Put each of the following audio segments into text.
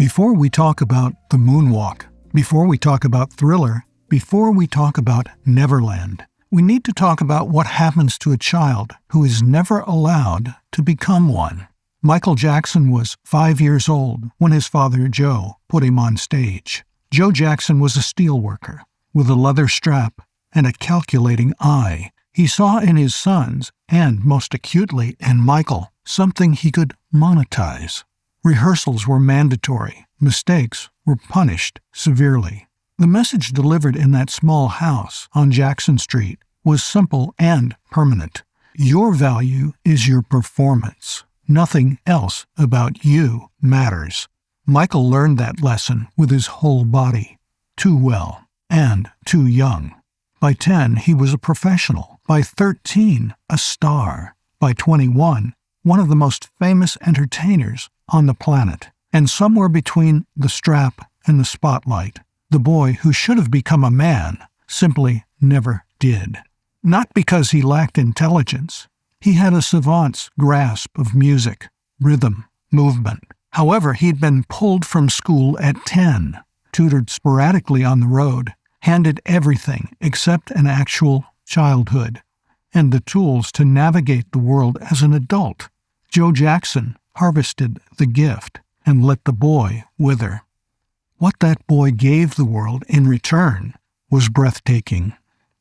Before we talk about The Moonwalk, before we talk about Thriller, before we talk about Neverland, we need to talk about what happens to a child who is never allowed to become one. Michael Jackson was 5 years old when his father Joe put him on stage. Joe Jackson was a steelworker with a leather strap and a calculating eye. He saw in his sons, and most acutely in Michael, something he could monetize. Rehearsals were mandatory. Mistakes were punished severely. The message delivered in that small house on Jackson Street was simple and permanent. Your value is your performance. Nothing else about you matters. Michael learned that lesson with his whole body, too well and too young. By 10, he was a professional. By 13, a star. By 21, one of the most famous entertainers on the planet. And somewhere between the strap and the spotlight, the boy who should have become a man simply never did. Not because he lacked intelligence. He had a savant's grasp of music, rhythm, movement. However, he'd been pulled from school at 10, tutored sporadically on the road, handed everything except an actual childhood, and the tools to navigate the world as an adult. Joe Jackson harvested the gift and let the boy wither. What that boy gave the world in return was breathtaking.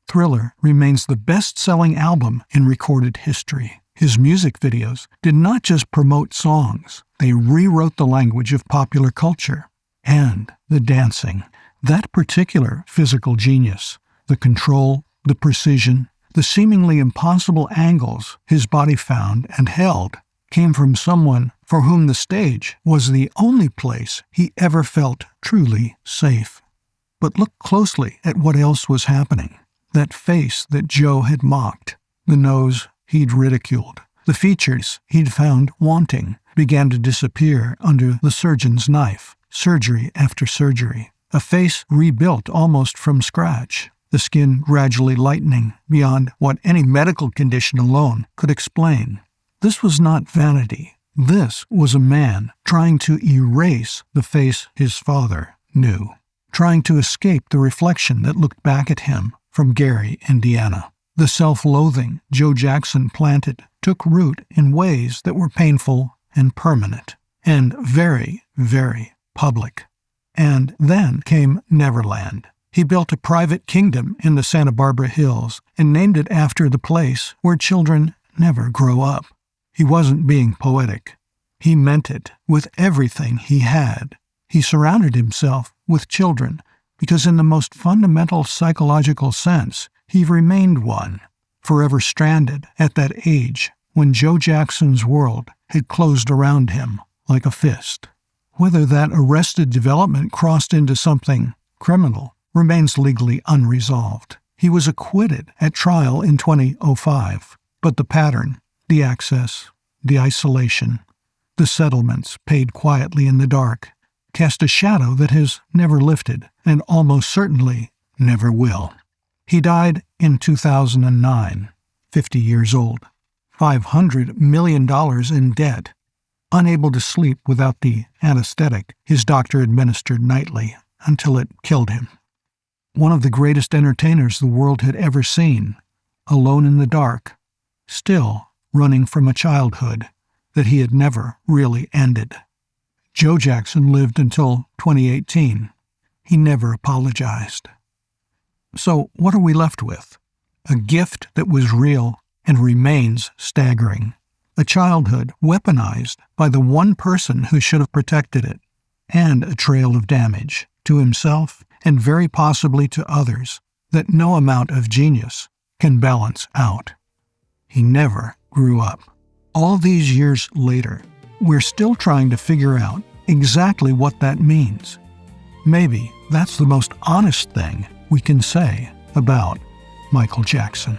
Thriller remains the best-selling album in recorded history. His music videos did not just promote songs, they rewrote the language of popular culture. And the dancing. That particular physical genius, the control, the precision, the seemingly impossible angles his body found and held, came from someone for whom the stage was the only place he ever felt truly safe. But look closely at what else was happening. That face that Joe had mocked, the nose he'd ridiculed, the features he'd found wanting, began to disappear under the surgeon's knife, surgery after surgery. A face rebuilt almost from scratch, the skin gradually lightening beyond what any medical condition alone could explain. This was not vanity. This was a man trying to erase the face his father knew, trying to escape the reflection that looked back at him from Gary, Indiana. The self-loathing Joe Jackson planted took root in ways that were painful and permanent, and very, very public. And then came Neverland. He built a private kingdom in the Santa Barbara Hills and named it after the place where children never grow up. He wasn't being poetic. He meant it with everything he had. He surrounded himself with children because in the most fundamental psychological sense, he remained one, forever stranded at that age when Joe Jackson's world had closed around him like a fist. Whether that arrested development crossed into something criminal remains legally unresolved. He was acquitted at trial in 2005, but the pattern, the access, the isolation, the settlements paid quietly in the dark, cast a shadow that has never lifted and almost certainly never will. He died in 2009, 50 years old, $500 million in debt, unable to sleep without the anesthetic his doctor administered nightly until it killed him. One of the greatest entertainers the world had ever seen, alone in the dark, still running from a childhood that he had never really ended. Joe Jackson lived until 2018. He never apologized. So what are we left with? A gift that was real and remains staggering. A childhood weaponized by the one person who should have protected it, and a trail of damage to himself and very possibly to others that no amount of genius can balance out. He never grew up. All these years later, we're still trying to figure out exactly what that means. Maybe that's the most honest thing we can say about Michael Jackson.